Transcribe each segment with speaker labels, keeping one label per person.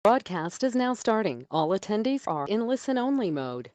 Speaker 1: Broadcast is now starting. All attendees are in listen-only mode.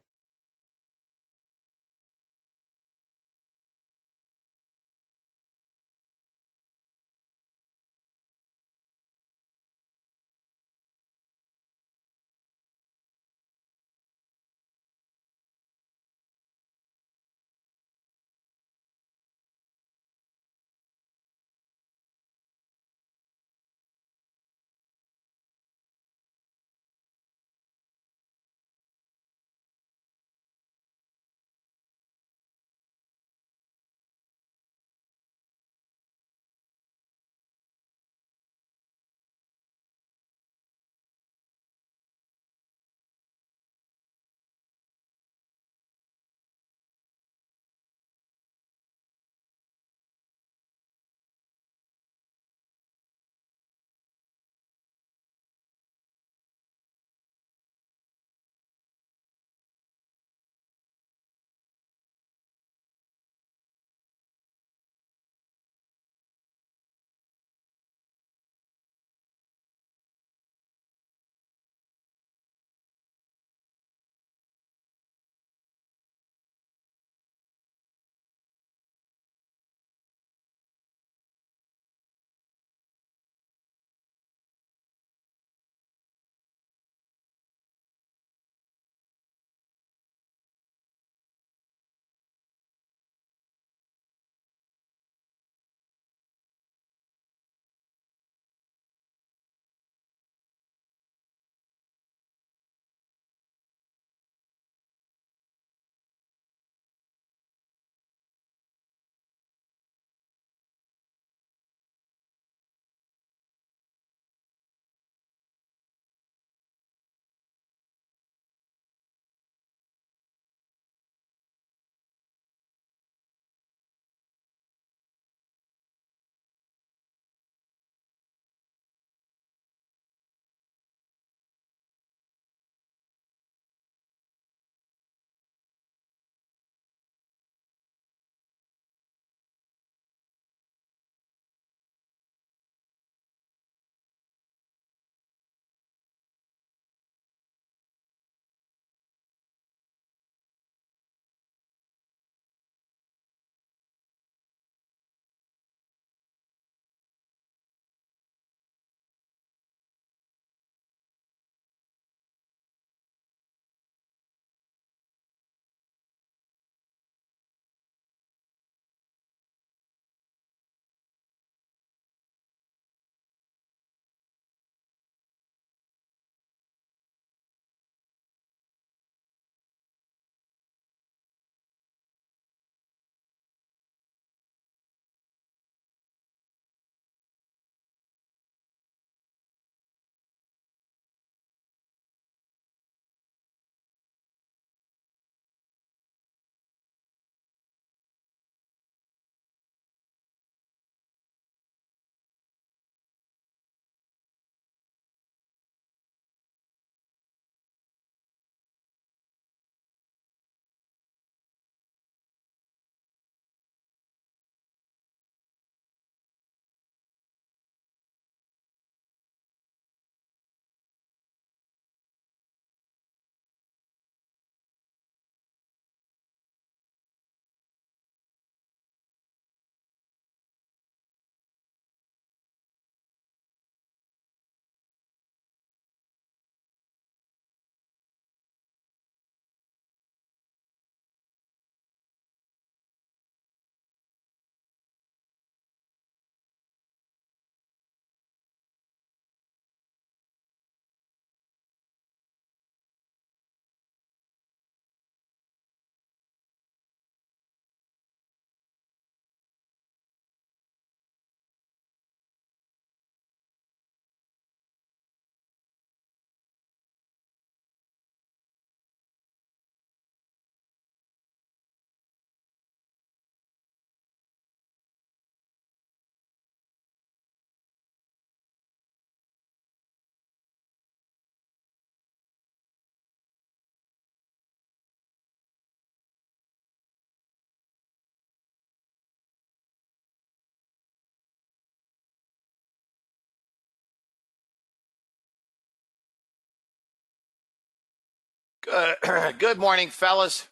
Speaker 2: Good morning, fellas.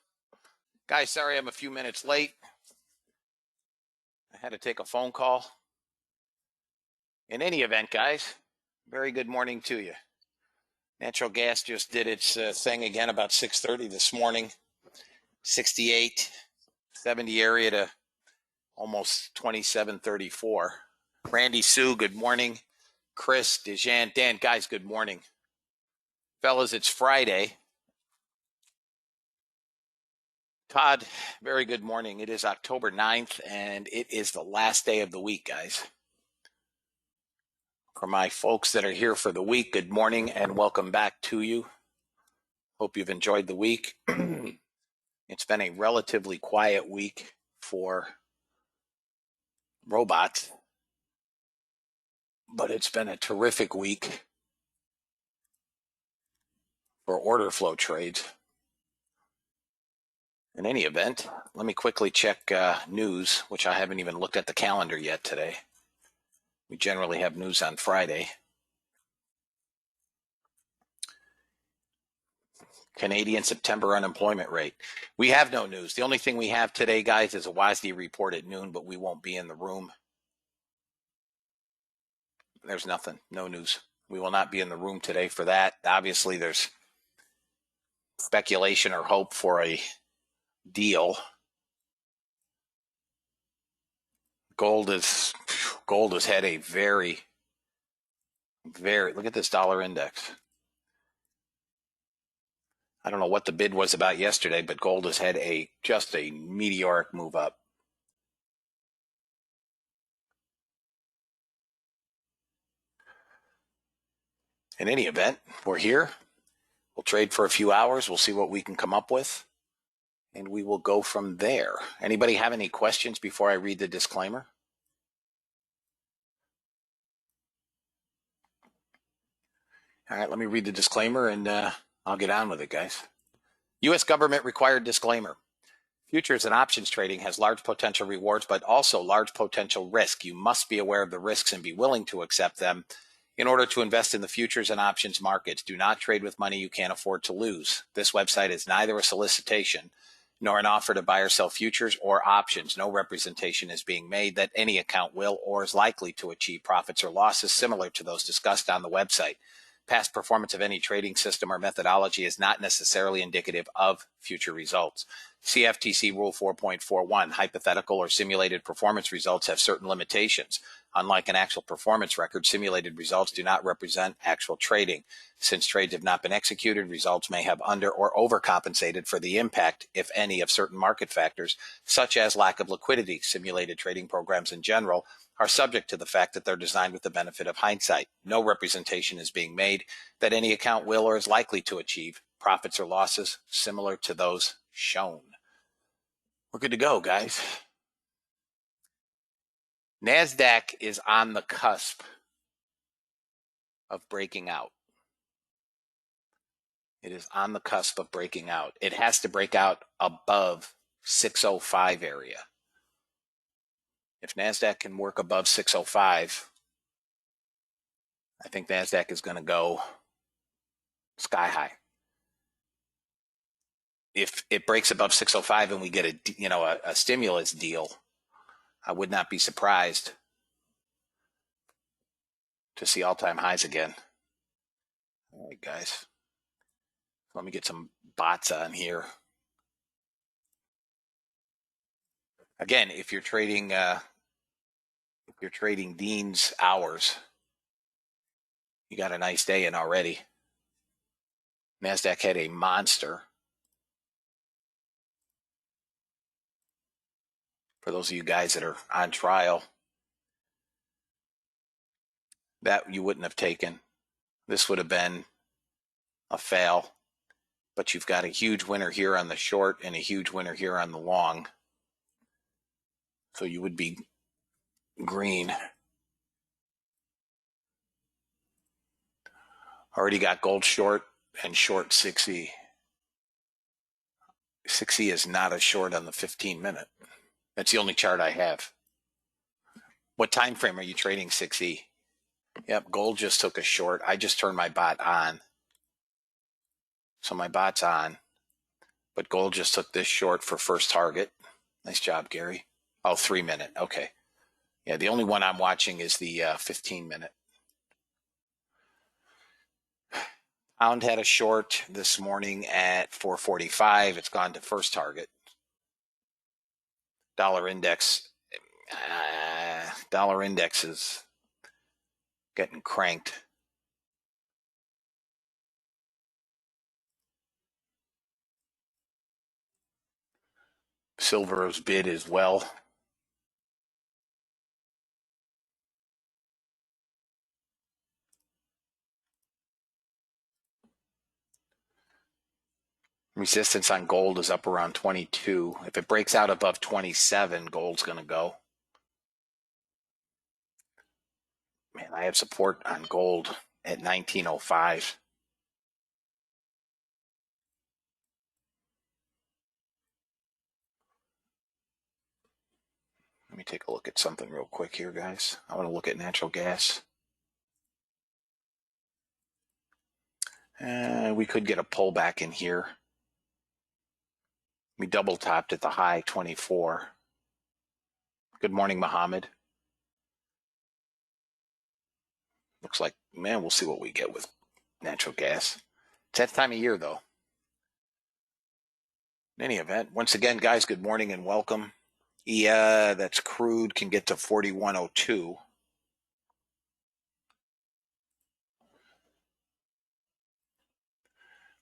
Speaker 2: Guys, sorry I'm a few minutes late. I had to take a phone call. In any event, guys, very good morning to you. Natural gas just did its thing again about 6:30 this morning. 68, 70 area to almost 27.34. Randy, Sue, good morning. Chris, Dejan, Dan, guys, good morning. Fellas, it's Friday. Todd, very good morning. It is October 9th, and it is the last day of the week, guys. For my folks that are here for the week, good morning and welcome back to you. Hope you've enjoyed the week. It's been a relatively quiet week for robots, but it's been a terrific week for order flow trades. In any event, let me quickly check news, which I haven't even looked at the calendar yet today. We generally have news on Friday. Canadian September unemployment rate. We have no news. The only thing we have today, guys, is a WASDE report at noon, but we won't be in the room. There's nothing, no news. We will not be in the room today for that. Obviously, there's speculation or hope for a deal. Gold has had a very, look at this dollar index. I don't know what the bid was about yesterday, but gold has had just a meteoric move up. In any event, we're here. We'll trade for a few hours. We'll see what we can come up with, and we will go from there. Anybody have any questions before I read the disclaimer? All right, let me read the disclaimer, and I'll get on with it, guys. U.S. government required disclaimer. Futures and options trading has large potential rewards, but also large potential risk. You must be aware of the risks and be willing to accept them in order to invest in the futures and options markets. Do not trade with money you can't afford to lose. This website is neither a solicitation nor an offer to buy or sell futures or options. No representation is being made that any account will or is likely to achieve profits or losses similar to those discussed on the website. Past performance of any trading system or methodology is not necessarily indicative of future results. CFTC Rule 4.41, hypothetical or simulated performance results have certain limitations. Unlike an actual performance record, simulated results do not represent actual trading. Since trades have not been executed, results may have under or overcompensated for the impact, if any, of certain market factors, such as lack of liquidity. Simulated trading programs in general are subject to the fact that they're designed with the benefit of hindsight. No representation is being made that any account will or is likely to achieve profits or losses similar to those shown. We're good to go, guys. NASDAQ is on the cusp of breaking out. It is on the cusp of breaking out. It has to break out above 605 area. If NASDAQ can work above 605, I think NASDAQ is going to go sky high. If it breaks above 605 and we get a stimulus deal, I would not be surprised to see all-time highs again. All right, guys. Let me get some bots on here. Again, if you're trading Dean's hours, you got a nice day in already. NASDAQ had a monster. For those of you guys that are on trial, that you wouldn't have taken. This would have been a fail, but you've got a huge winner here on the short and a huge winner here on the long. So you would be green. Already got gold short and short 6E. 6E is not a short on the 15-minute. That's the only chart I have. What time frame are you trading 6E? Yep, gold just took a short. I just turned my bot on. So my bot's on, but gold just took this short for first target. Nice job, Gary. Oh, 3 minute. Okay. Yeah, the only one I'm watching is the 15 minute. Pound had a short this morning at 445. It's gone to first target. Dollar index is getting cranked. Silver's bid as well. Resistance on gold is up around 22. If it breaks out above 27, gold's going to go. Man, I have support on gold at 1905. Let me take a look at something real quick here, guys. I want to look at natural gas. We could get a pullback in here. We double topped at the high 24. Good morning, Mohammed. Looks like, man, we'll see what we get with natural gas. It's that time of year, though. In any event, once again, guys, good morning and welcome. Yeah, that's crude, can get to 4102.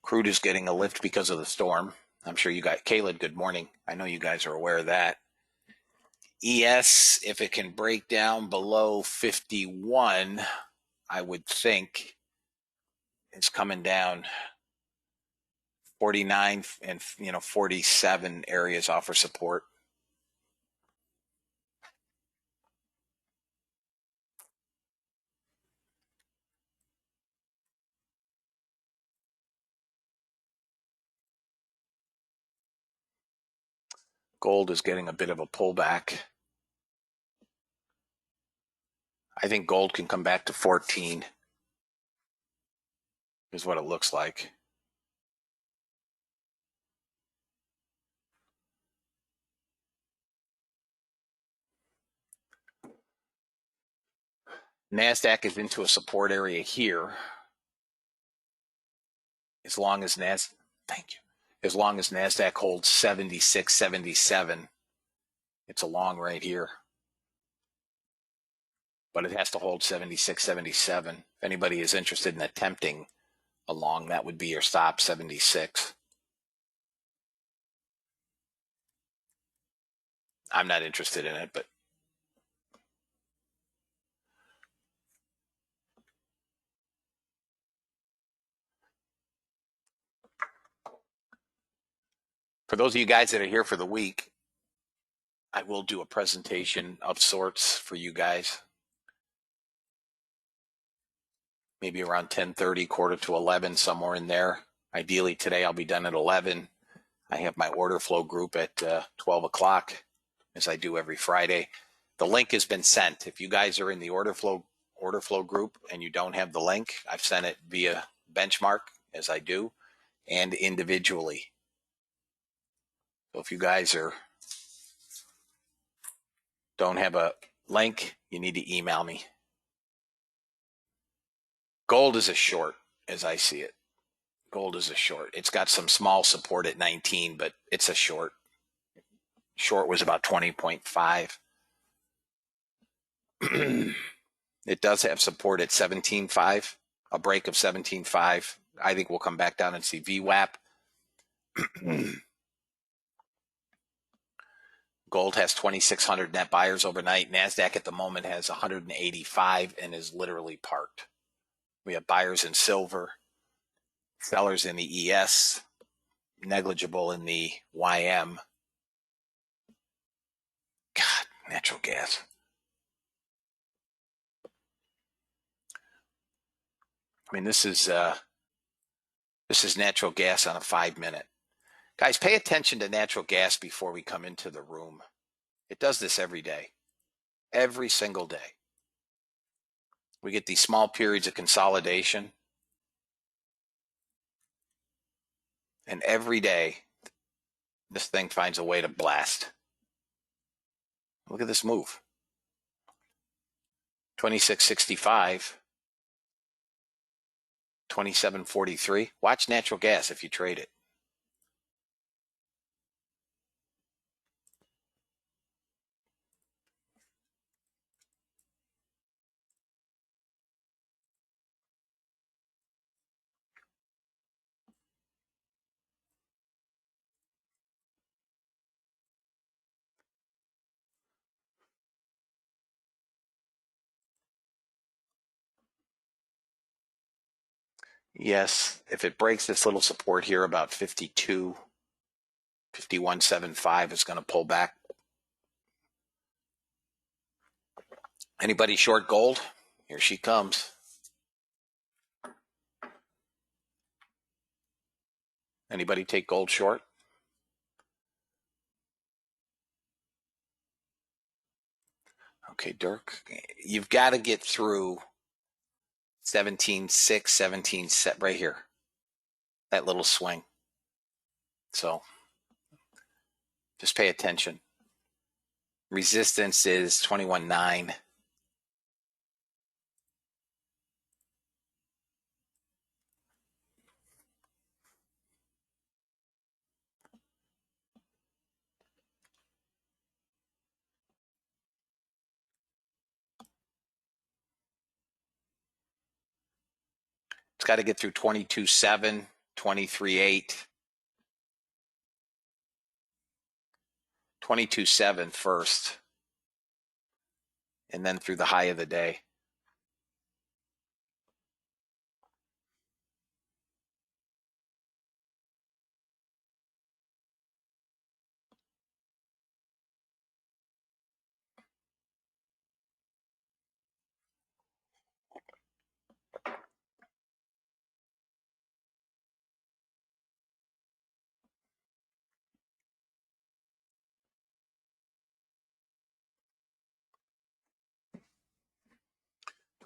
Speaker 2: Crude is getting a lift because of the storm. I'm sure you guys, Caleb, good morning. I know you guys are aware of that. ES, if it can break down below 51, I would think it's coming down. 49 and 47 areas offer support. Gold is getting a bit of a pullback. I think gold can come back to 14 is what it looks like. NASDAQ is into a support area here. As long as As long as NASDAQ holds 76, 77, it's a long right here. But it has to hold 76, 77. If anybody is interested in attempting a long, that would be your stop, 76. I'm not interested in it, but for those of you guys that are here for the week, I will do a presentation of sorts for you guys. Maybe around 10:30, quarter to 11, somewhere in there. Ideally today I'll be done at 11. I have my order flow group at 12 o'clock, as I do every Friday. The link has been sent. If you guys are in the order flow group and you don't have the link, I've sent it via Benchmark, as I do, and individually. So if you guys don't have a link, you need to email me. Gold is a short, as I see it. Gold is a short. It's got some small support at 19, but it's a short. Short was about 20.5. It does have support at 17.5, a break of 17.5. I think we'll come back down and see VWAP. Gold has 2,600 net buyers overnight. NASDAQ at the moment has 185 and is literally parked. We have buyers in silver, sellers in the ES, negligible in the YM. God, natural gas. I mean, this is natural gas on a 5-minute. Guys, pay attention to natural gas before we come into the room. It does this every day, every single day. We get these small periods of consolidation. And every day, this thing finds a way to blast. Look at this move. 26.65, 27.43. Watch natural gas if you trade it. Yes, if it breaks this little support here about 52, 51.75, it's going to pull back. Anybody short gold? Here she comes. Anybody take gold short? Okay, Dirk, you've got to get through 17.6, 17.7 right here. That little swing. So just pay attention. Resistance is 21.9. It's got to get through 22.7, 23.8. 22.7 first, and then through the high of the day.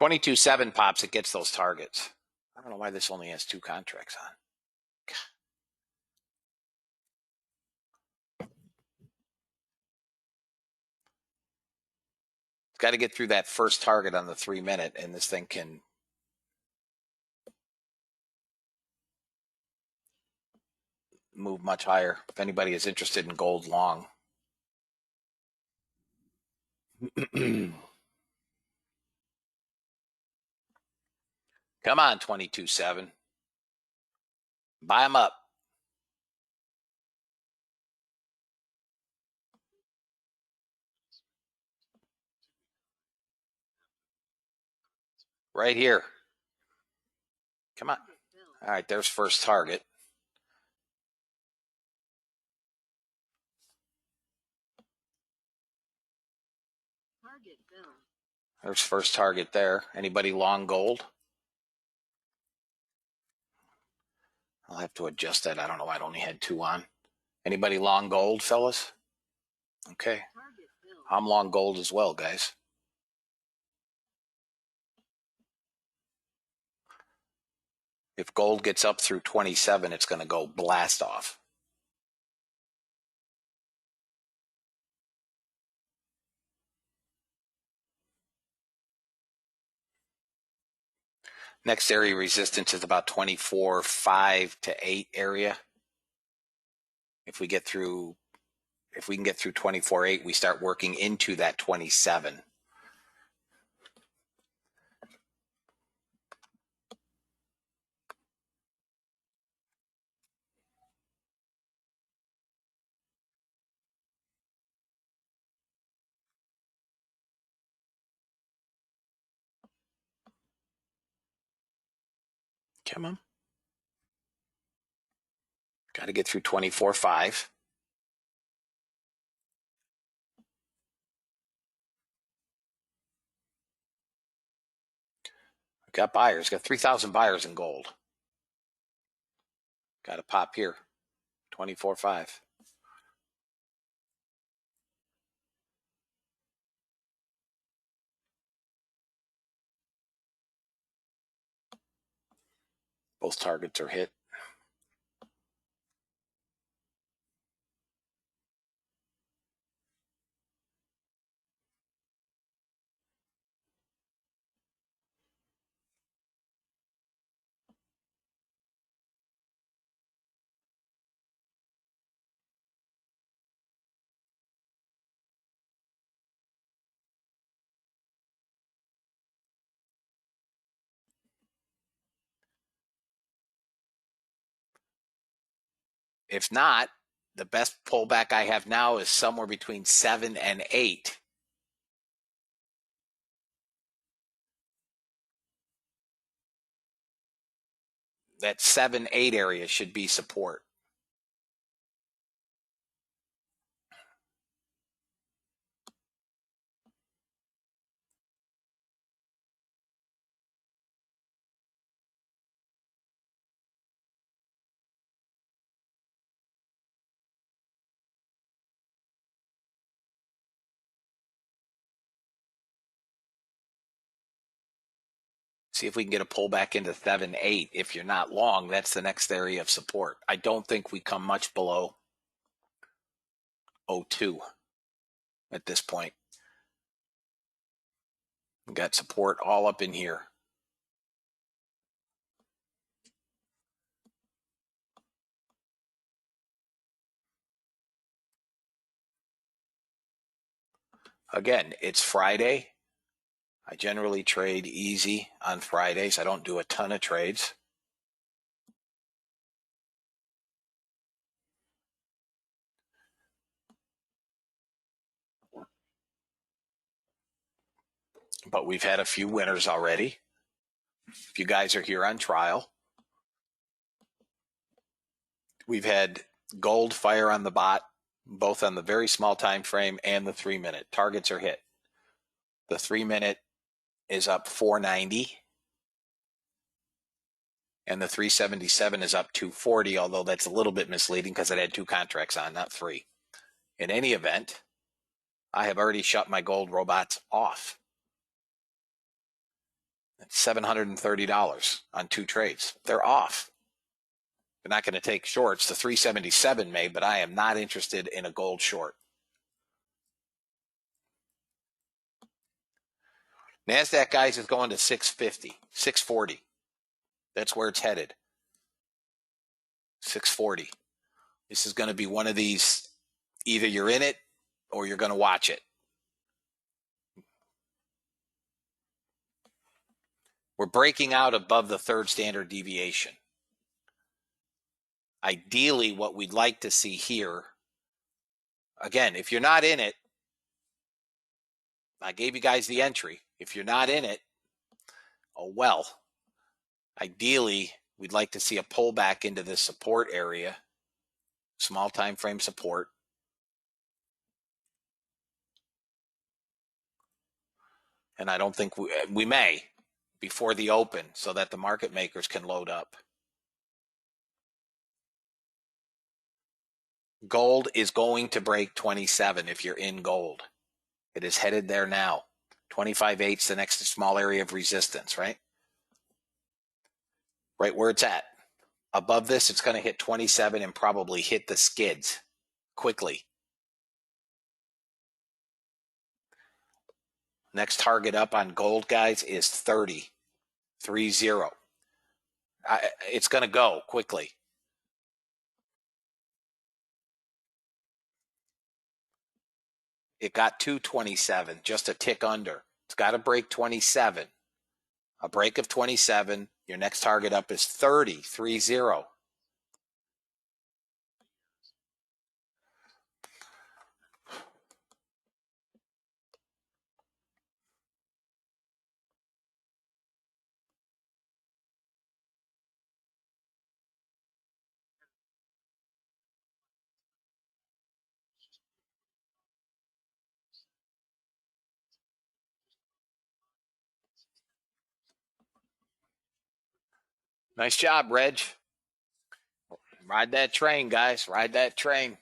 Speaker 2: $22.7 pops, it gets those targets. I don't know why this only has 2 contracts on. It's got to get through that first target on the 3-minute, and this thing can move much higher. If anybody is interested in gold long. Come on, 22.7. Buy them up. Right here. Come on. All right, there's first target. There's first target there. Anybody long gold? I'll have to adjust that. I don't know. I only had 2 on. Anybody long gold, fellas? Okay. I'm long gold as well, guys. If gold gets up through 27, it's going to go blast off. Next area resistance is about 24.5 to 8 area. If we can get through 24.8, we start working into that 27. Come on. Got to get through 24.5. Got buyers. Got 3,000 buyers in gold. Got to pop here. 24.5. Both targets are hit. If not, the best pullback I have now is somewhere between 7 and 8. That 7-8 area should be support. See if we can get a pullback into 7-8. If you're not long, that's the next area of support. I don't think we come much below 0.2 at this point. We got support all up in here. Again, it's Friday. I generally trade easy on Fridays. I don't do a ton of trades. But we've had a few winners already. If you guys are here on trial, we've had gold fire on the bot, both on the very small time frame and the 3-minute. Targets are hit. The 3-minute is up 490, and the 377 is up 240, although that's a little bit misleading because it had 2 contracts on, not 3. In any event, I have already shut my gold robots off. That's $730 on 2 trades. They're off. They're not going to take shorts. The 377 may, but I am not interested in a gold short. NASDAQ, guys, is going to 650, 640. That's where it's headed. 640. This is going to be one of these, either you're in it or you're going to watch it. We're breaking out above the 3rd standard deviation. Ideally, what we'd like to see here, again, if you're not in it, I gave you guys the entry. If you're not in it, oh well. Ideally, we'd like to see a pullback into this support area, small time frame support. And I don't think we may before the open so that the market makers can load up. Gold is going to break 27 if you're in gold. It is headed there now. 25.8 is the next small area of resistance, right? Right where it's at. Above this, it's going to hit 27 and probably hit the skids quickly. Next target up on gold, guys, is 30. 30. It's going to go quickly. It got to 27, just a tick under. It's got to break 27. A break of 27. Your next target up is 30. 30. Nice job, Reg. Ride that train, guys. Ride that train.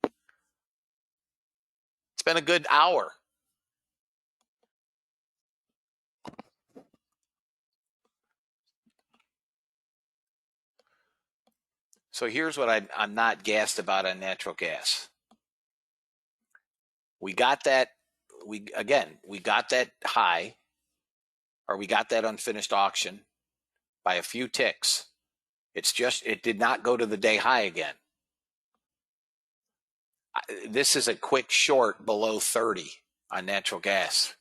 Speaker 2: It's been a good hour. So here's what I'm not gassed about on natural gas. We got that. We got that high, or we got that unfinished auction by a few ticks. It's just, it did not go to the day high again. This is a quick short below 30 on natural gas.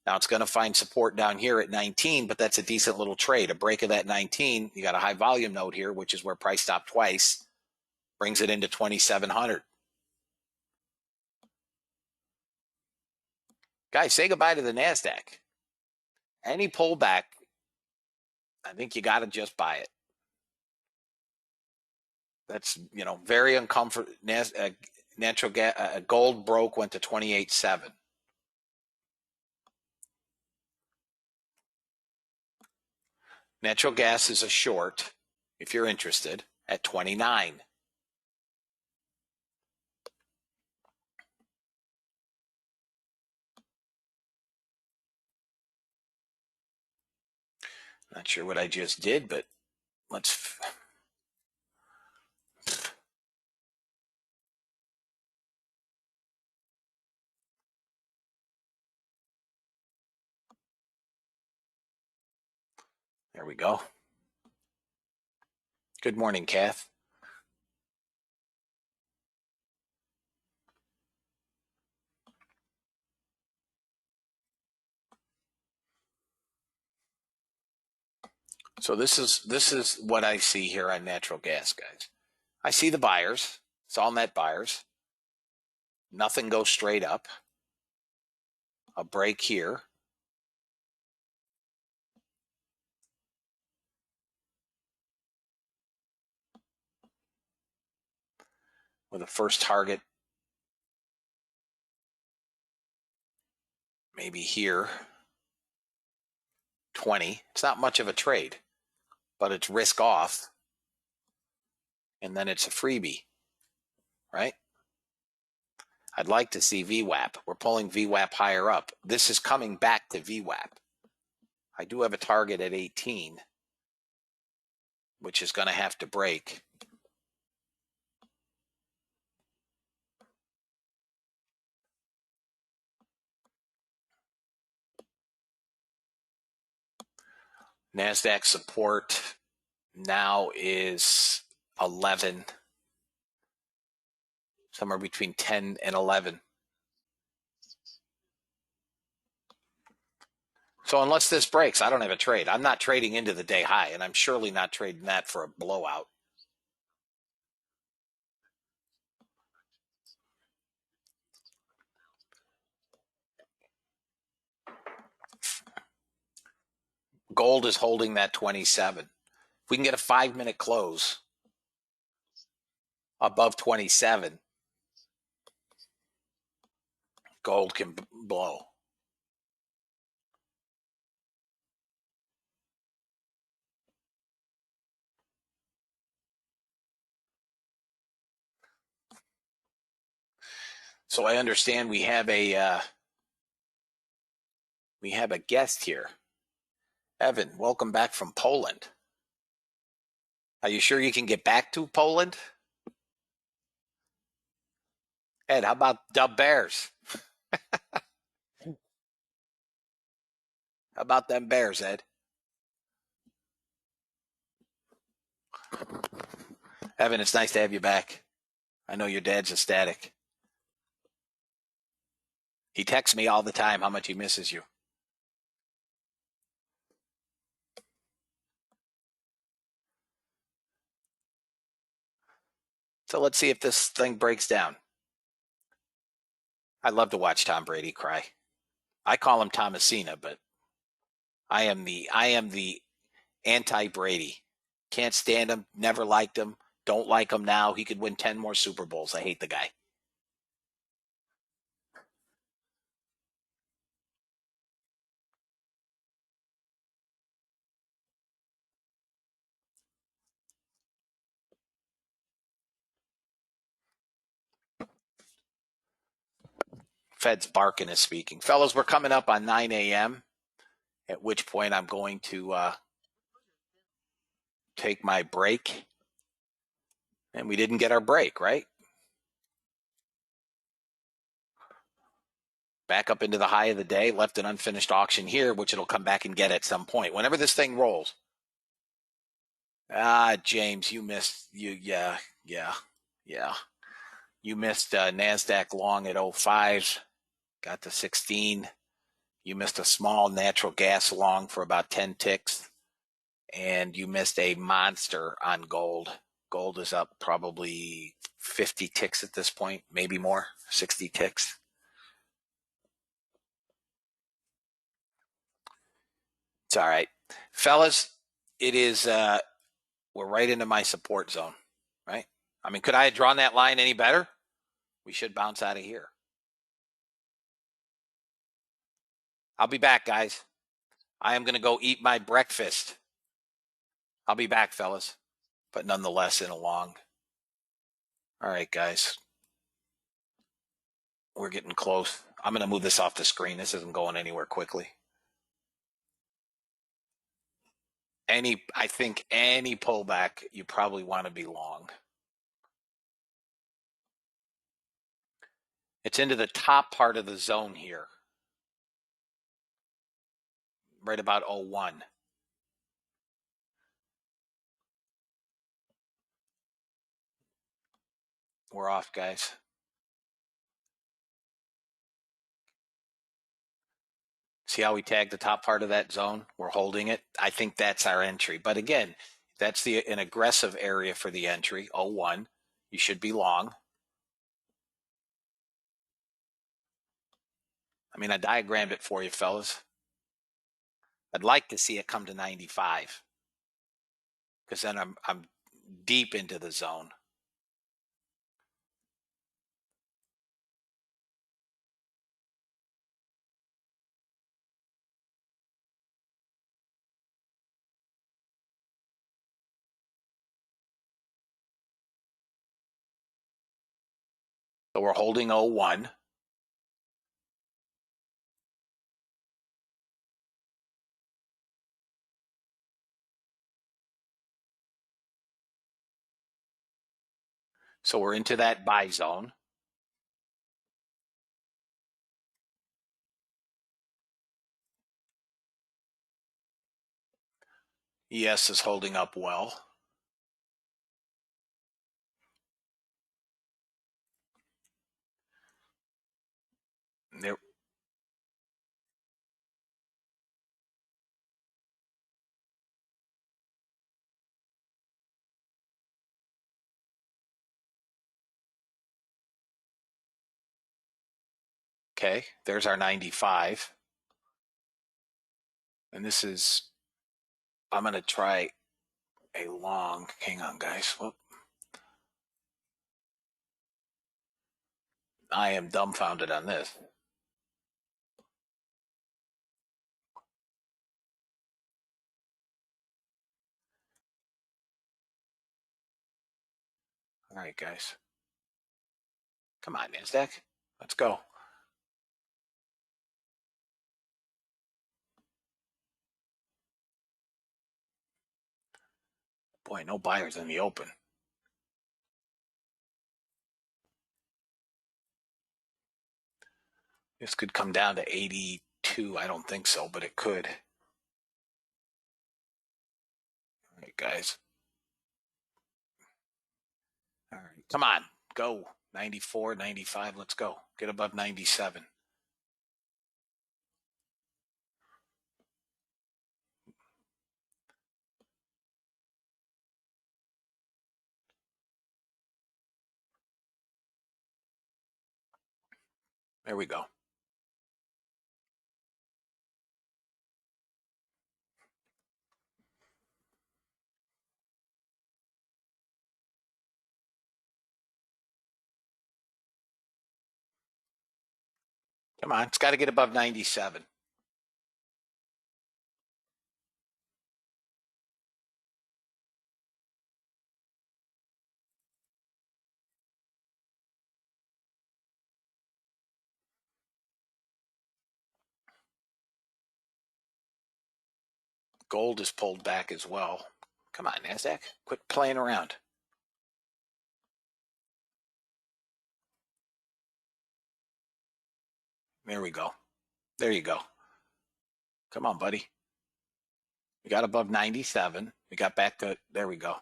Speaker 2: Now it's going to find support down here at 19, but that's a decent little trade. A break of that 19, you got a high volume node here, which is where price stopped twice. Brings it into 2,700. Guys, say goodbye to the NASDAQ. Any pullback, I think you got to just buy it. That's, very uncomfortable. Natural gas, gold broke, went to 28.7. Natural gas is a short, if you're interested, at 29. Not sure what I just did, but let's. There we go. Good morning, Kath. So this is what I see here on natural gas, guys. I see the buyers. It's all net buyers. Nothing goes straight up. A break here. With a first target maybe here. 20. It's not much of a trade, but it's risk off. And then it's a freebie, right? I'd like to see VWAP. We're pulling VWAP higher up. This is coming back to VWAP. I do have a target at 18, which is going to have to break. NASDAQ support now is 11, somewhere between 10 and 11. So unless this breaks, I don't have a trade. I'm not trading into the day high, and I'm surely not trading that for a blowout. Gold is holding that 27. If we can get a 5-minute close above 27, gold can blow. So I understand we have a guest here. Evan, welcome back from Poland. Are you sure you can get back to Poland? Ed, how about the Bears? How about them Bears, Ed? Evan, it's nice to have you back. I know your dad's ecstatic. He texts me all the time how much he misses you. So let's see if this thing breaks down. I love to watch Tom Brady cry. I call him Thomasina, but I am the anti-Brady. Can't stand him, never liked him, don't like him now. He could win 10 more Super Bowls. I hate the guy. Fed's barking is speaking. Fellas, we're coming up on 9 a.m., at which point I'm going to take my break. And we didn't get our break, right? Back up into the high of the day, left an unfinished auction here, which it'll come back and get at some point. Whenever this thing rolls. James, you missed. Yeah. You missed NASDAQ long at 05, got to 16. You missed a small natural gas long for about 10 ticks. And you missed a monster on gold. Gold is up probably 50 ticks at this point, maybe more, 60 ticks. It's all right. Fellas, it is, we're right into my support zone, right? I mean, could I have drawn that line any better? We should bounce out of here. I'll be back, guys. I am going to go eat my breakfast. I'll be back, fellas. But nonetheless, in a long. All right, guys. We're getting close. I'm going to move this off the screen. This isn't going anywhere quickly. I think any pullback, you probably want to be long. It's into the top part of the zone here. Right about 01. We're off, guys. See how we tagged the top part of that zone? We're holding it. I think that's our entry. But again, that's an aggressive area for the entry, 01. You should be long. I mean, I diagrammed it for you, fellas. I'd like to see it come to 95 because then I'm deep into the zone. So we're holding 01. So we're into that buy zone. ES is holding up well. There. Okay, there's our 95. And this is, I'm going to try a long, hang on, guys. Whoop. I am dumbfounded on this. All right, guys. Come on, NASDAQ. Let's go. Boy, no buyers in the open. This could come down to 82. I don't think so, but it could. All right, guys. All right, come on. Go. 94, 95. Let's go. Get above 97. There we go. Come on. It's got to get above 97. Gold is pulled back as well. Come on, NASDAQ. Quit playing around. There we go. There you go. Come on, buddy. We got above 97. We got back to, there we go.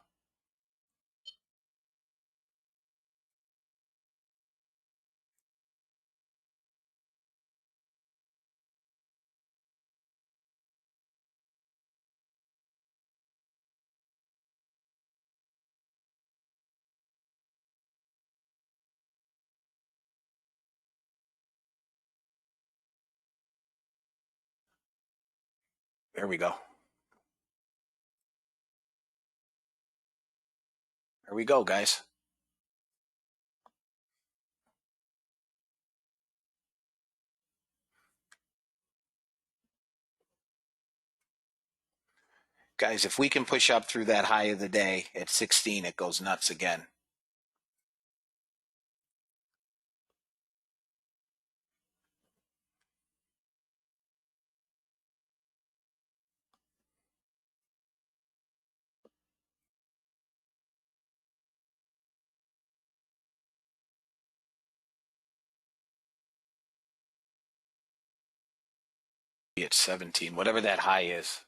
Speaker 2: There we go. There we go, guys. Guys, if we can push up through that high of the day at 16, it goes nuts again. At 17, whatever that high is.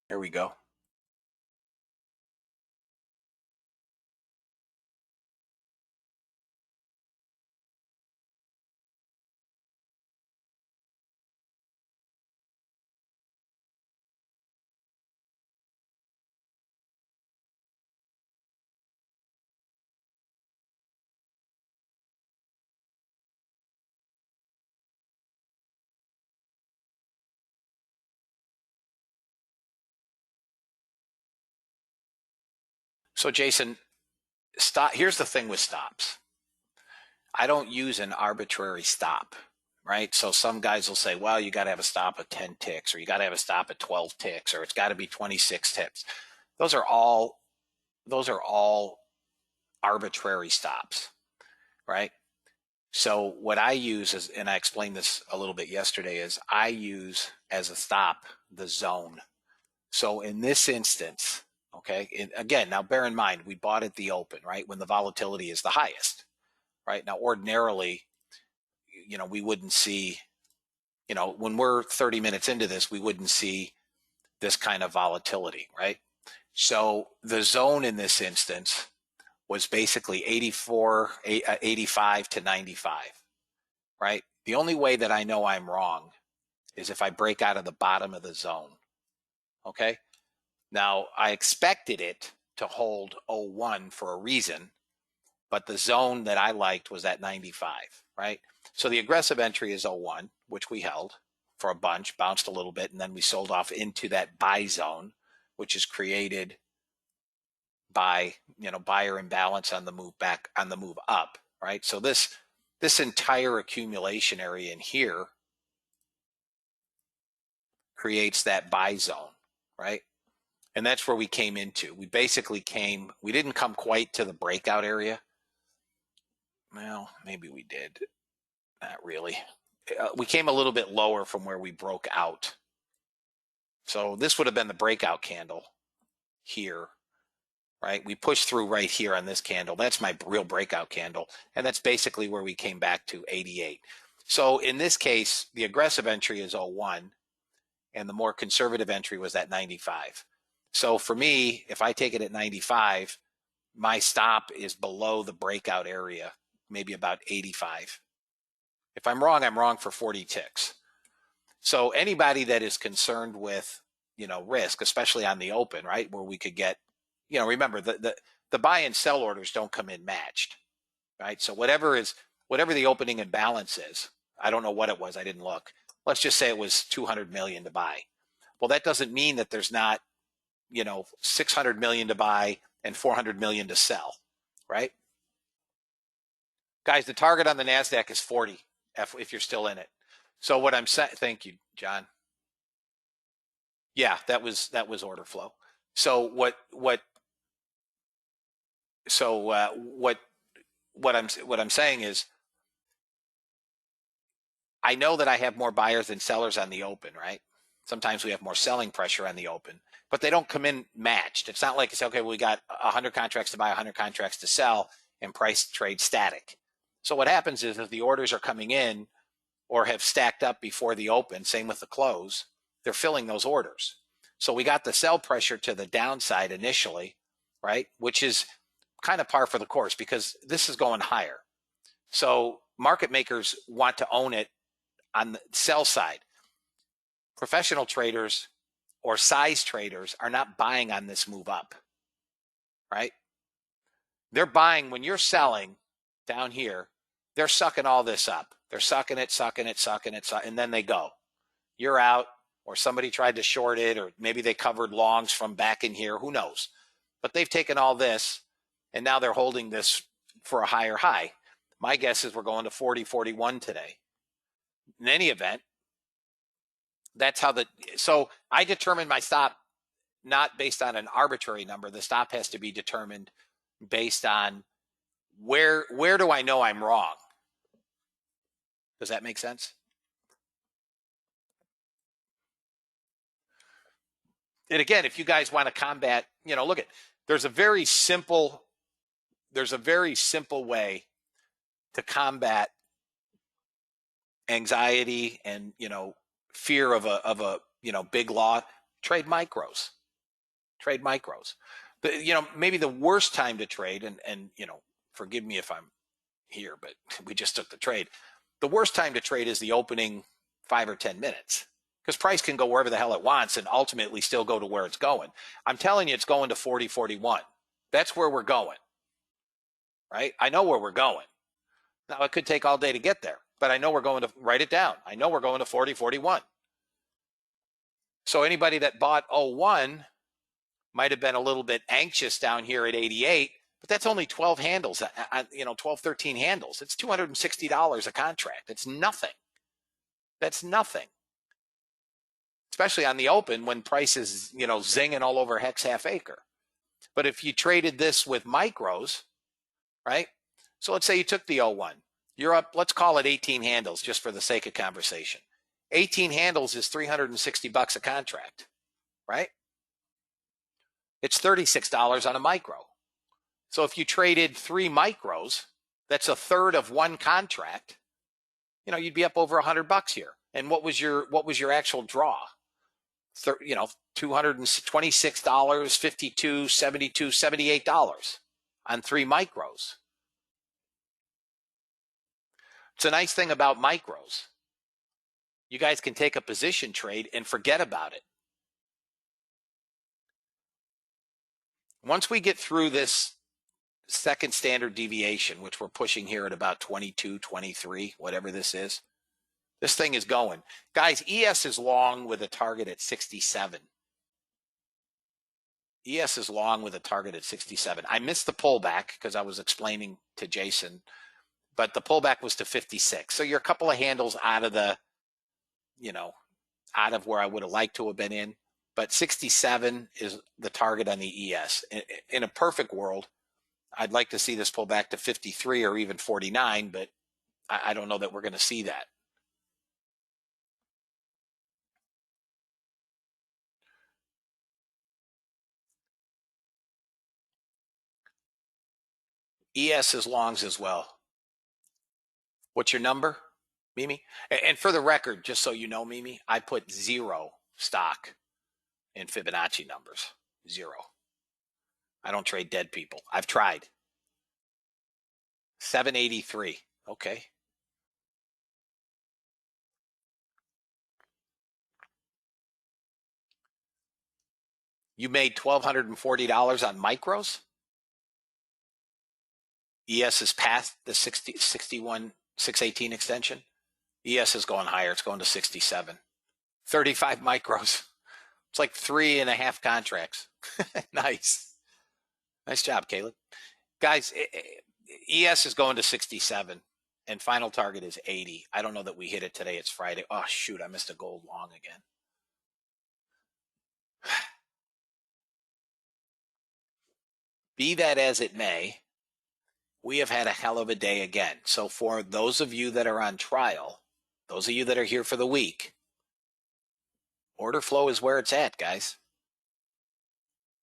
Speaker 2: There we go. So Jason, stop. Here's the thing with stops. I don't use an arbitrary stop, right? So some guys will say, well, you got to have a stop of 10 ticks, or you got to have a stop at 12 ticks, or it's got to be 26 ticks. Those are all arbitrary stops, right? So what I use is, and I explained this a little bit yesterday, is I use as a stop the zone. So in this instance, okay, again, now bear in mind, we bought at the open, right? When the volatility is the highest, right? Now, ordinarily, we wouldn't see, when we're 30 minutes into this, we wouldn't see this kind of volatility, right? So the zone in this instance was basically 85 to 95, right? The only way that I know I'm wrong is if I break out of the bottom of the zone, okay? Now, I expected it to hold 01 for a reason, but the zone that I liked was at 95, right? So the aggressive entry is 01, which we held for a bunch, bounced a little bit, and then we sold off into that buy zone, which is created by, buyer imbalance on the move back, on the move up, right? So this entire accumulation area in here creates that buy zone, right? And that's where we came into. We didn't come quite to the breakout area. Well, maybe we did. Not really. We came a little bit lower from where we broke out. So this would have been the breakout candle here, right? We pushed through right here on this candle. That's my real breakout candle. And that's basically where we came back to 88. So in this case, the aggressive entry is 01 and the more conservative entry was at 95. So for me, if I take it at 95, my stop is below the breakout area, maybe about 85. If I'm wrong for 40 ticks. So anybody that is concerned with, risk, especially on the open, right, where we could get, remember the buy and sell orders don't come in matched, right? So whatever the opening and balance is, I don't know what it was, I didn't look. Let's just say it was 200 million to buy. Well, that doesn't mean that there's not, 600 million to buy and 400 million to sell, right? Guys, the target on the NASDAQ is 40 if you're still in it. So what I'm saying, thank you, John. Yeah, that was order flow. So what I'm saying is, I know that I have more buyers than sellers on the open, right? Sometimes we have more selling pressure on the open, but they don't come in matched. It's not like it's okay, well, we got 100 contracts to buy, 100 contracts to sell, and price trade static. So what happens is, if the orders are coming in or have stacked up before the open, same with the close, they're filling those orders. So we got the sell pressure to the downside initially, right? Which is kind of par for the course because this is going higher. So market makers want to own it on the sell side. Professional traders or size traders are not buying on this move up, right? They're buying when you're selling down here, they're sucking all this up. They're sucking it, and then they go. You're out, or somebody tried to short it, or maybe they covered longs from back in here. Who knows? But they've taken all this, and now they're holding this for a higher high. My guess is we're going to 40.41 today. In any event, that's how so I determine my stop not based on an arbitrary number. The stop has to be determined based on where do I know I'm wrong? Does that make sense? And again, if you guys want to combat, look at, there's a very simple way to combat anxiety and, fear of a big loss. Trade micros. Maybe the worst time to trade, and forgive me if I'm here, but we just took the trade. The worst time to trade is the opening 5 or 10 minutes, because price can go wherever the hell it wants and ultimately still go to where it's going. I'm telling you, it's going to 40.41. That's where we're going, right? I know where we're going. Now, it could take all day to get there, but I know we're going to, write it down. I know we're going to 40.41. So anybody that bought 01 might have been a little bit anxious down here at 88, but that's only 12 handles, 12, 13 handles. It's $260 a contract. It's nothing. That's nothing. Especially on the open when price is, zinging all over hex half acre. But if you traded this with micros, right? So let's say you took the 01. You're up, let's call it 18 handles just for the sake of conversation. 18 handles is $360 a contract, right? It's $36 on a micro. So if you traded 3 micros, that's a third of one contract. You'd be up over $100 here. And what was your actual draw? $226, 52, 72, $78 on 3 micros. It's a nice thing about micros. You guys can take a position trade and forget about it. Once we get through this second standard deviation, which we're pushing here at about 22, 23, whatever this is, this thing is going. Guys, ES is long with a target at 67. ES is long with a target at 67. I missed the pullback because I was explaining to Jason, but the pullback was to 56. So you're a couple of handles out of the, out of where I would have liked to have been in. But 67 is the target on the ES. In a perfect world, I'd like to see this pull back to 53 or even 49, but I don't know that we're going to see that. ES is longs as well. What's your number, Mimi? And for the record, just so you know, Mimi, I put 0 stock in Fibonacci numbers. 0. I don't trade dead people. I've tried. 783. Okay. You made $1,240 on micros? ES is past the 61, 618 extension. ES is going higher. It's going to 67. 35 micros. It's like 3.5 contracts. Nice. Nice job, Caleb. Guys, ES is going to 67 and final target is 80. I don't know that we hit it today. It's Friday. Oh, shoot. I missed a gold long again. Be that as it may, we have had a hell of a day again. So for those of you that are on trial, those of you that are here for the week, order flow is where it's at, guys.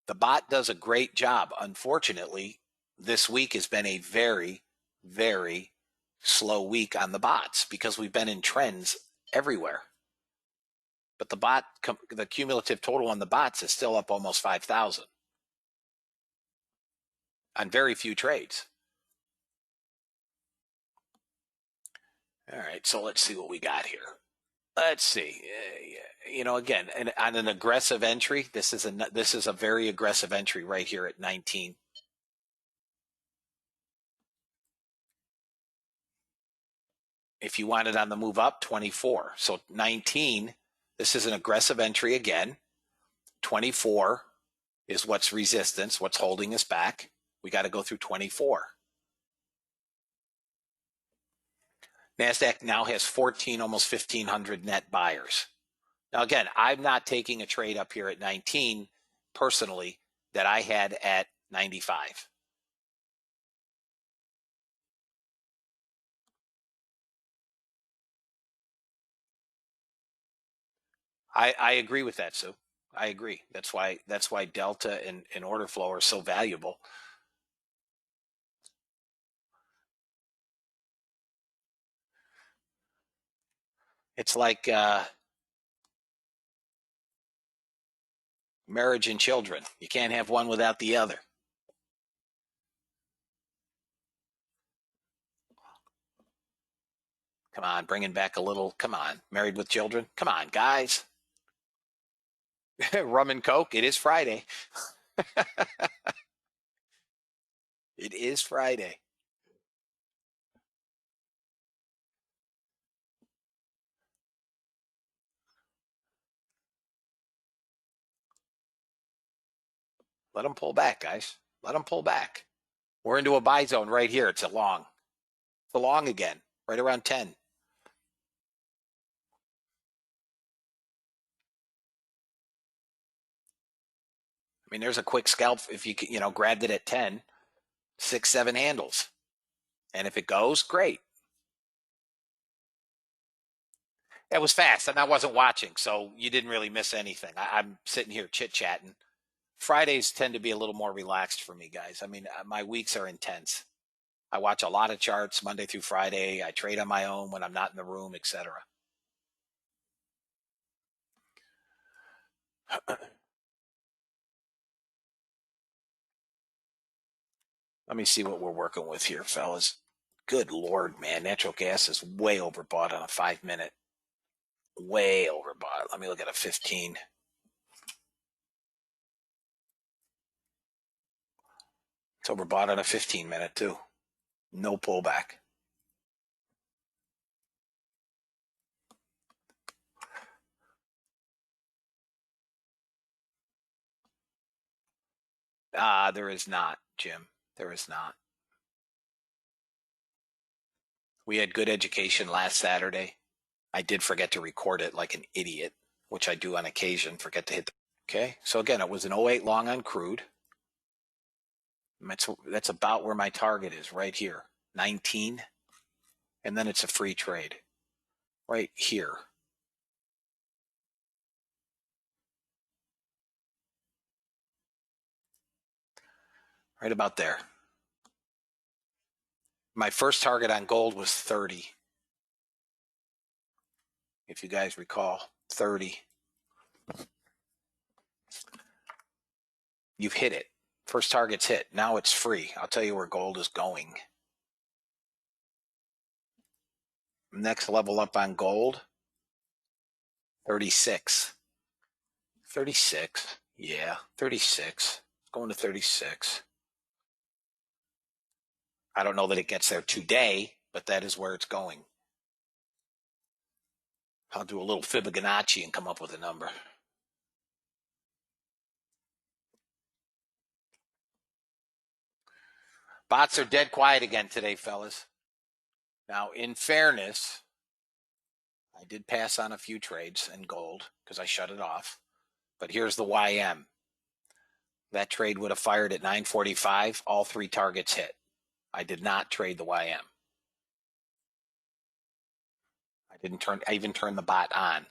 Speaker 2: The bot does a great job. Unfortunately, this week has been a very, very slow week on the bots because we've been in trends everywhere. But the cumulative total on the bots is still up almost 5,000 on very few trades. All right, so let's see what we got here. Let's see. Again, on an aggressive entry, this is a very aggressive entry right here at 19. If you want it on the move up, 24. So 19, this is an aggressive entry again. 24 is what's resistance, what's holding us back. We got to go through 24. NASDAQ now has 14, almost 1,500 net buyers. Now, again, I'm not taking a trade up here at 19 personally that I had at 95. I agree with that, Sue. I agree. That's why Delta and order flow are so valuable. It's like marriage and children. You can't have one without the other. Come on, bringing back a little. Come on, Married with Children. Come on, guys. Rum and Coke. It is Friday. It is Friday. Let them pull back, guys. Let them pull back. We're into a buy zone right here. It's a long. It's a long again, right around 10. I mean, there's a quick scalp if you grabbed it at 10, 6, 7 handles. And if it goes, great. It was fast, and I wasn't watching, so you didn't really miss anything. I'm sitting here chit-chatting. Fridays tend to be a little more relaxed for me, guys. I mean, my weeks are intense. I watch a lot of charts Monday through Friday. I trade on my own when I'm not in the room, etc. Let me see what we're working with here, fellas. Good Lord, man. Natural gas is way overbought on a 5-minute. Way overbought. Let me look at a 15. It's overbought on a 15-minute, too. No pullback. There is not, Jim. There is not. We had good education last Saturday. I did forget to record it like an idiot, which I do on occasion, forget to hit the. Okay, so again, it was an 08 long on crude. That's about where my target is, right here, 19. And then it's a free trade, right here. Right about there. My first target on gold was 30. If you guys recall, 30. You've hit it. First target's hit. Now it's free. I'll tell you where gold is going. Next level up on gold, 36. 36. Yeah, 36. Going to 36. I don't know that it gets there today, but that is where it's going. I'll do a little Fibonacci and come up with a number. Bots are dead quiet again today, fellas. Now, in fairness, I did pass on a few trades in gold because I shut it off. But here's the YM. That trade would have fired at 9:45. All 3 targets hit. I did not trade the YM. I even turned the bot on.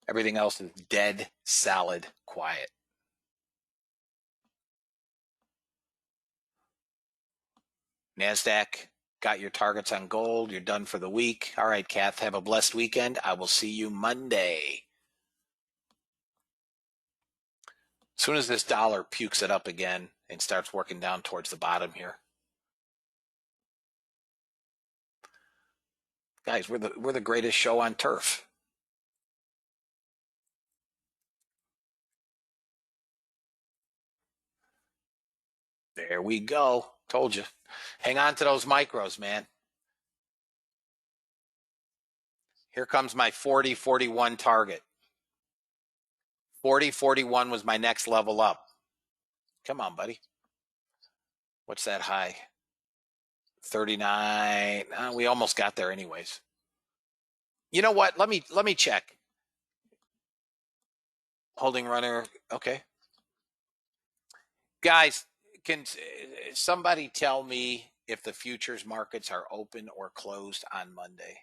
Speaker 2: Everything else is dead, solid, quiet. NASDAQ, got your targets on gold. You're done for the week. All right, Kath, have a blessed weekend. I will see you Monday. As soon as this dollar pukes it up again and starts working down towards the bottom here. Guys, we're the greatest show on turf. There we go. Told you. Hang on to those micros, man. Here comes my 40-41 target. 40-41 was my next level up. Come on, buddy. What's that high? 39. We almost got there anyways. You know what? Let me check. Holding runner. Okay. Guys, can somebody tell me if the futures markets are open or closed on Monday?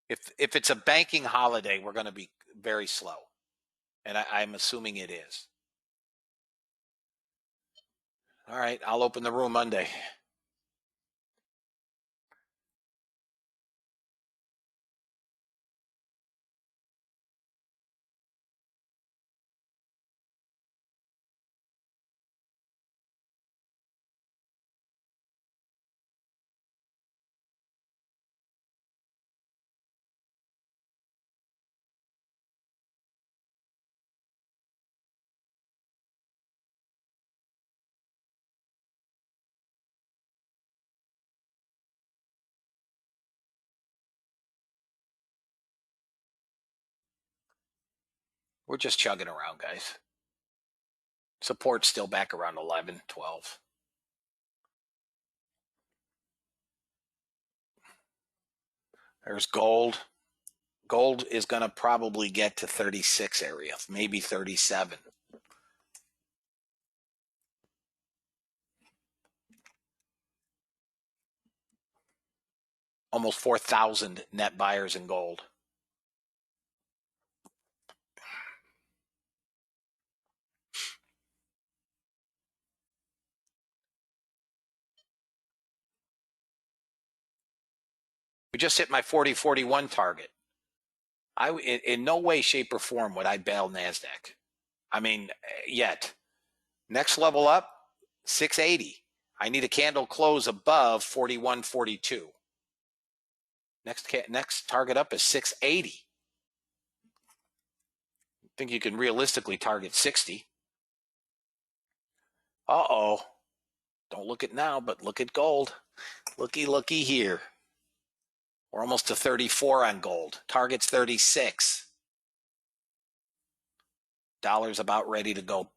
Speaker 2: If it's a banking holiday, we're going to be very slow. And I'm assuming it is. All right, I'll open the room Monday. We're just chugging around, guys. Support's still back around 11, 12. There's gold. Gold is going to probably get to 36 area, maybe 37. Almost 4,000 net buyers in gold. We just hit my 40-41 target. In no way, shape, or form would I bail NASDAQ. I mean, yet. Next level up, 680. I need a candle close above 41.42. Next target up is 680. I think you can realistically target 60. Uh-oh. Don't look at now, but look at gold. Looky here. We're almost to 34 on gold. Target's 36. Dollar's about ready to go.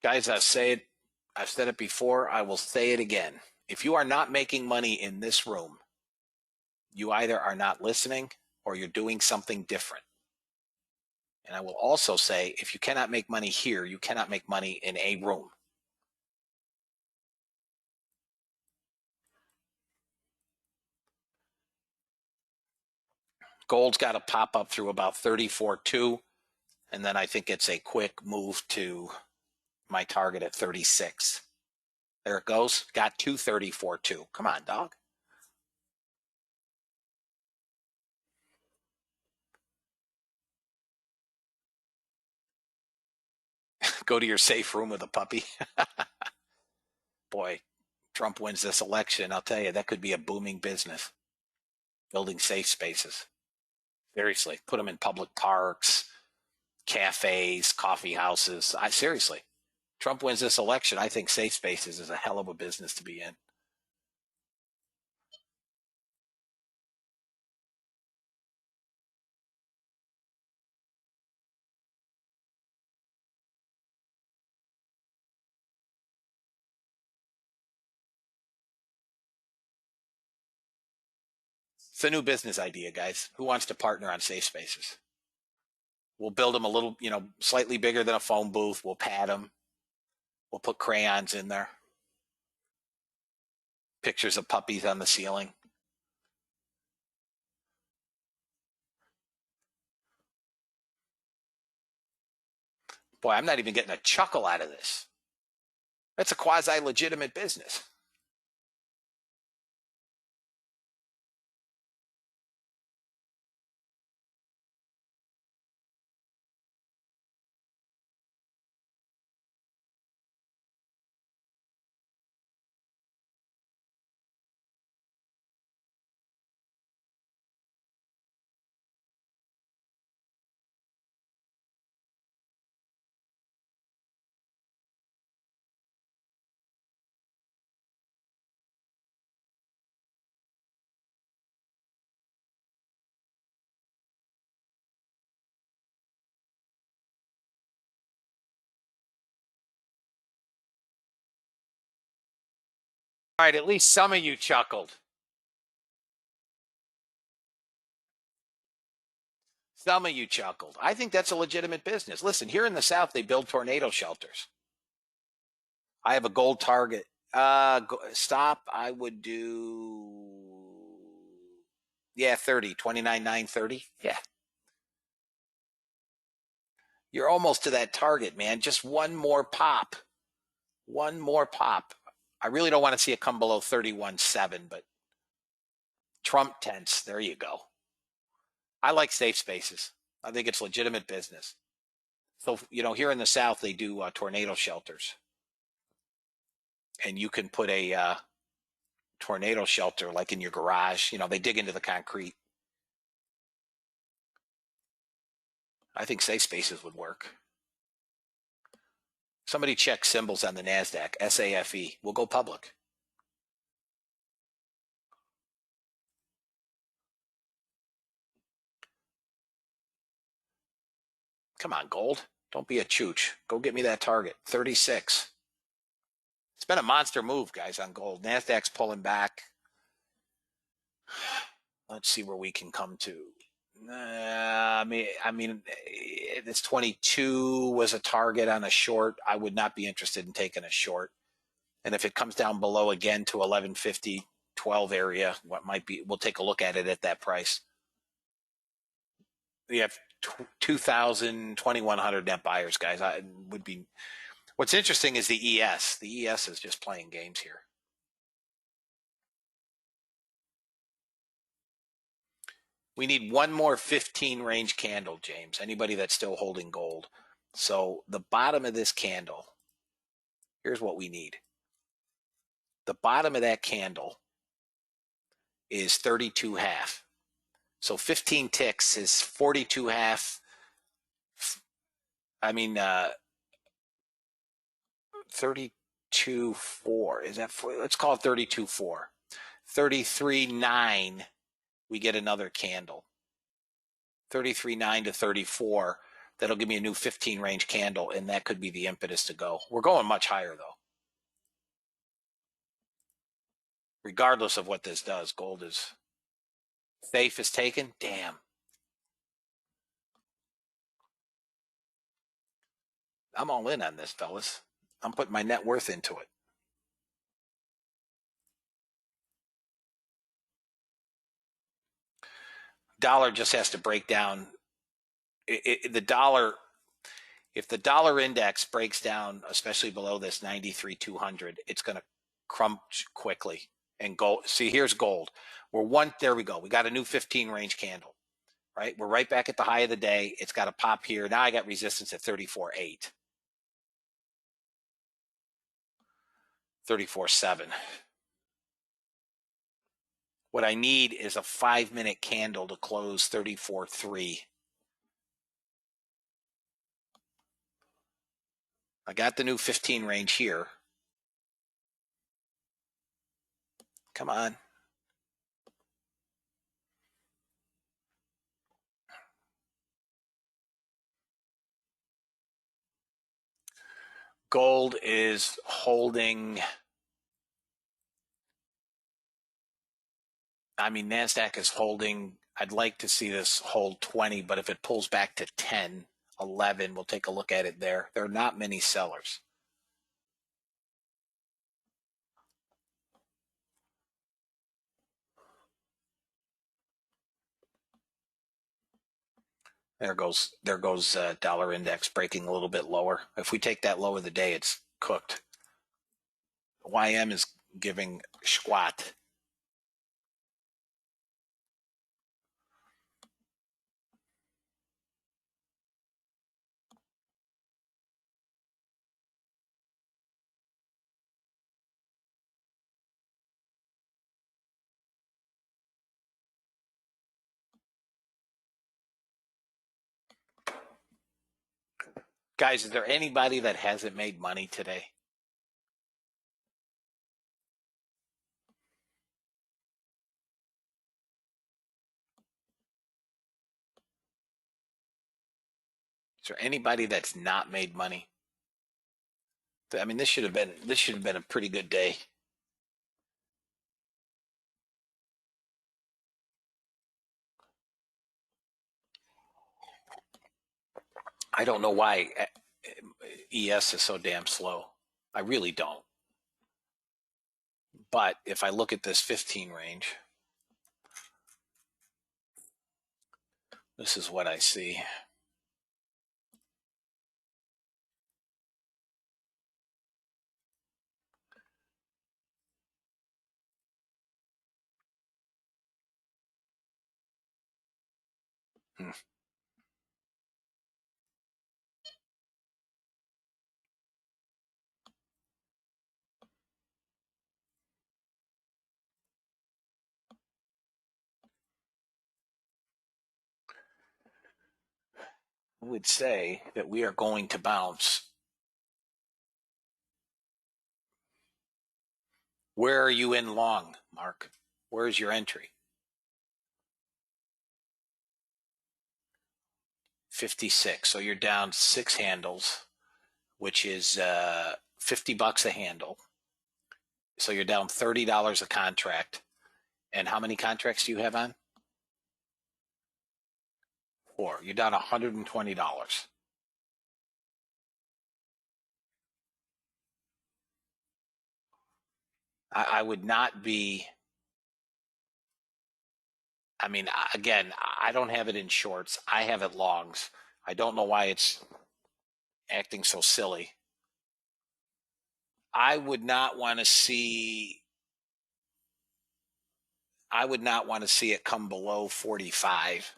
Speaker 2: Guys, I've said it before. I will say it again. If you are not making money in this room, you either are not listening or you're doing something different. And I will also say, if you cannot make money here, you cannot make money in a room. Gold's got to pop up through about 34.2, and then I think it's a quick move to my target at 36. There it goes. Got 234.2. Come on, dog. Go to your safe room with a puppy. Boy, Trump wins this election. I'll tell you, that could be a booming business. Building safe spaces. Seriously, put them in public parks, cafes, coffee houses. Seriously, Trump wins this election. I think safe spaces is a hell of a business to be in. It's a new business idea, guys. Who wants to partner on safe spaces? We'll build them a little, slightly bigger than a phone booth. We'll pad them. We'll put crayons in there. Pictures of puppies on the ceiling. Boy, I'm not even getting a chuckle out of this. That's a quasi-legitimate business. All right, at least some of you chuckled. Some of you chuckled. I think that's a legitimate business. Listen, here in the South, they build tornado shelters. I have a gold target. Stop. I would do, yeah, 30, 29,930. Yeah. You're almost to that target, man. Just one more pop. One more pop. I really don't want to see it come below 31.7, but Trump tents. There you go. I like safe spaces. I think it's legitimate business. So, here in the South, they do tornado shelters. And you can put a tornado shelter like in your garage. They dig into the concrete. I think safe spaces would work. Somebody check symbols on the NASDAQ, SAFE. We'll go public. Come on, gold. Don't be a chooch. Go get me that target. 36. It's been a monster move, guys, on gold. NASDAQ's pulling back. Let's see where we can come to. I mean, this 22 was a target on a short. I would not be interested in taking a short. And if it comes down below again to 1150, 12 area, we'll take a look at it at that price. We have 2,000, 2,100 net buyers, guys. What's interesting is the ES. The ES is just playing games here. We need one more 15 range candle, James. Anybody that's still holding gold. So the bottom of this candle, here's what we need. The bottom of that candle is 32 half. So 15 ticks is 42 half. 32.4. Is that 4? Let's call it 32.4. 33.9. We get another candle. 33.9 to 34. That'll give me a new 15 range candle, and that could be the impetus to go. We're going much higher, though. Regardless of what this does, gold is safe is taken. Damn. I'm all in on this, fellas. I'm putting my net worth into it. Dollar just has to break down. The dollar, if the dollar index breaks down, especially below this 93,200, it's going to crunch quickly. And gold, see, here's gold. There we go. We got a new 15 range candle, right? We're right back at the high of the day. It's got a pop here. Now I got resistance at 34.8. 34.7. What I need is a 5-minute candle to close 34.3. I got the new 15 range here. Come on. Gold is holding. NASDAQ is holding. I'd like to see this hold 20, but if it pulls back to 10, 11, we'll take a look at it there. There are not many sellers. There goes dollar index breaking a little bit lower. If we take that low of the day, it's cooked. YM is giving squat. Guys, is there anybody that hasn't made money today? Is there anybody that's not made money? This should have been a pretty good day. I don't know why ES is so damn slow. I really don't. But if I look at this 15 range, this is what I see. Hmm. I would say that we are going to bounce. Where are you in long, Mark? Where's your entry? 56. So you're down 6 handles, which is $50 a handle. So you're down $30 a contract. And how many contracts do you have on? 4. You're down $120. I would not be. I mean, again, I don't have it in shorts. I have it longs. I don't know why it's acting so silly. I would not want to see. I would not want to see it come below 45.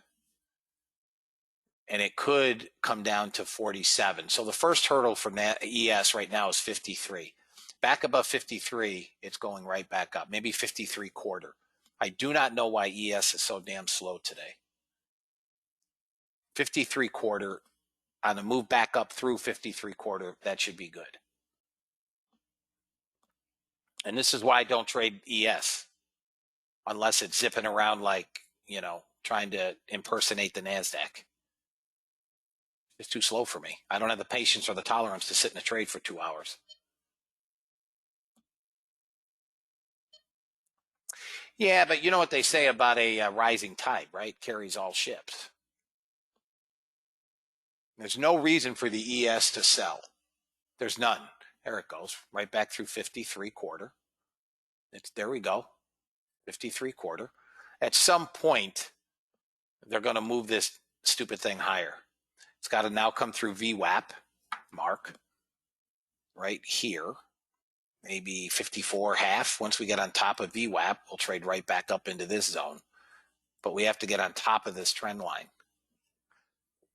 Speaker 2: And it could come down to 47. So the first hurdle for ES right now is 53. Back above 53, it's going right back up, maybe 53 quarter. I do not know why ES is so damn slow today. 53 quarter on a move back up through 53 quarter, that should be good. And this is why I don't trade ES unless it's zipping around like, trying to impersonate the NASDAQ. It's too slow for me. I don't have the patience or the tolerance to sit in a trade for 2 hours. Yeah, but you know what they say about a rising tide, right? Carries all ships. There's no reason for the ES to sell. There's none. There it goes, right back through 53 quarter. There we go, 53 quarter. At some point, they're going to move this stupid thing higher. It's got to now come through VWAP, Mark, right here. Maybe 54 half. Once we get on top of VWAP, we'll trade right back up into this zone. But we have to get on top of this trend line.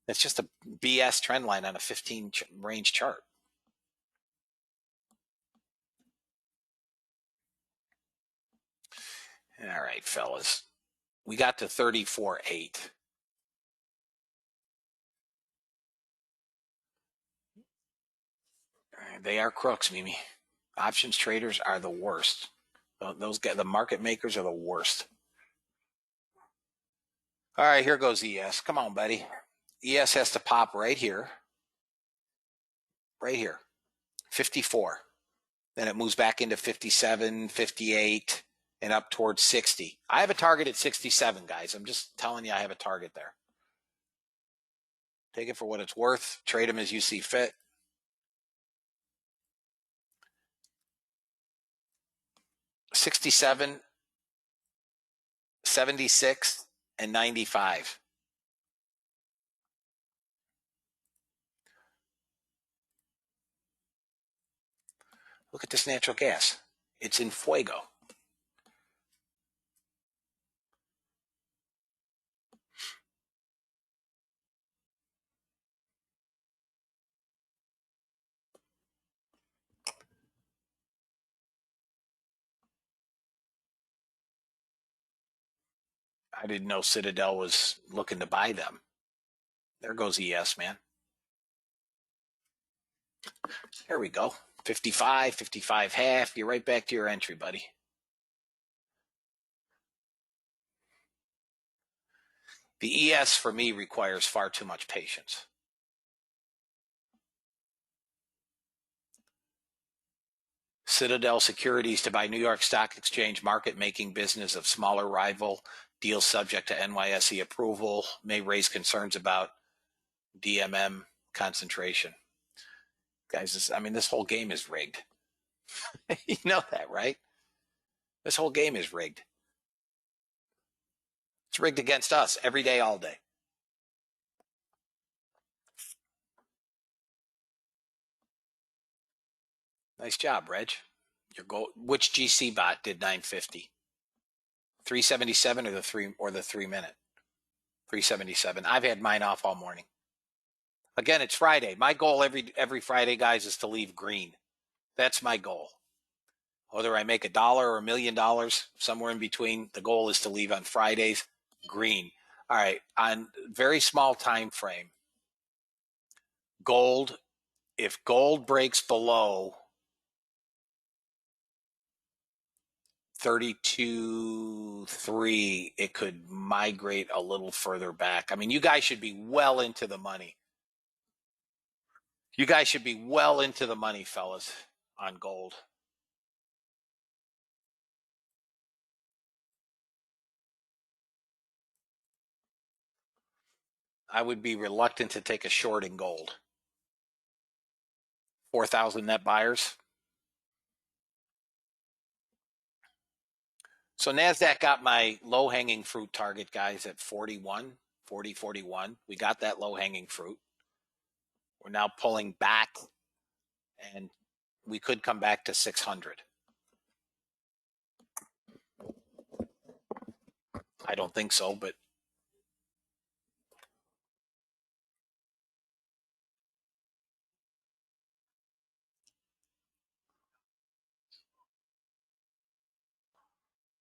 Speaker 2: It's just a BS trend line on a 15 range chart. All right, fellas. We got to 34.8. They are crooks, Mimi. Options traders are the worst. Those guys, the market makers are the worst. All right, here goes ES. Come on, buddy. ES has to pop right here. Right here. 54. Then it moves back into 57, 58, and up towards 60. I have a target at 67, guys. I'm just telling you I have a target there. Take it for what it's worth. Trade them as you see fit. $67, $76, and $95. Look at this natural gas. It's in fuego. I didn't know Citadel was looking to buy them. There goes ES, man. There we go. 55, 55 half. You're right back to your entry, buddy. The ES for me requires far too much patience. Citadel Securities to buy New York Stock Exchange market making business of smaller rival. Deals subject to NYSE approval. May raise concerns about DMM concentration. Guys, this whole game is rigged. You know that, right? This whole game is rigged. It's rigged against us every day, all day. Nice job, Reg. Your goal. Which GC bot did 950? 377 or the 3 minute? 377. I've had mine off all morning. Again, it's Friday. My goal every Friday, guys, is to leave green. That's my goal. Whether I make $1 or $1 million, somewhere in between, the goal is to leave on Fridays green. All right, on very small time frame, gold, if gold breaks below 32.3, it could migrate a little further back. You guys should be well into the money. You guys should be well into the money, fellas, on gold. I would be reluctant to take a short in gold. 4,000 net buyers. So NASDAQ got my low-hanging fruit target, guys, at 41. We got that low-hanging fruit. We're now pulling back, and we could come back to 600. I don't think so, but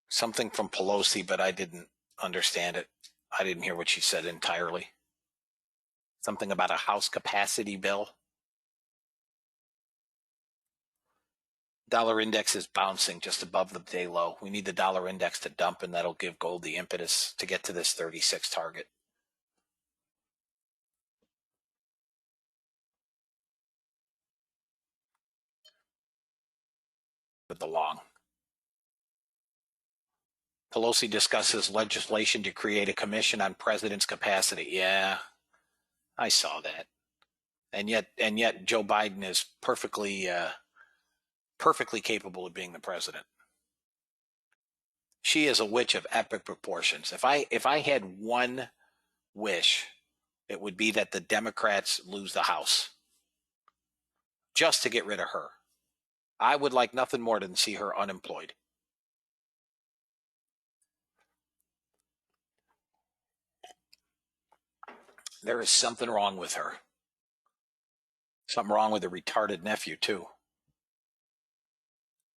Speaker 2: something from Pelosi, but I didn't understand it. I didn't hear what she said entirely. Something about a House capacity bill. Dollar index is bouncing just above the day low. We need the dollar index to dump, and that'll give gold the impetus to get to this 36 target. With the long. Pelosi discusses legislation to create a commission on president's capacity. Yeah, I saw that. And yet Joe Biden is perfectly capable of being the president. She is a witch of epic proportions. If I had one wish, it would be that the Democrats lose the House, just to get rid of her. I would like nothing more than see her unemployed. There is something wrong with her. Something wrong with the retarded nephew, too.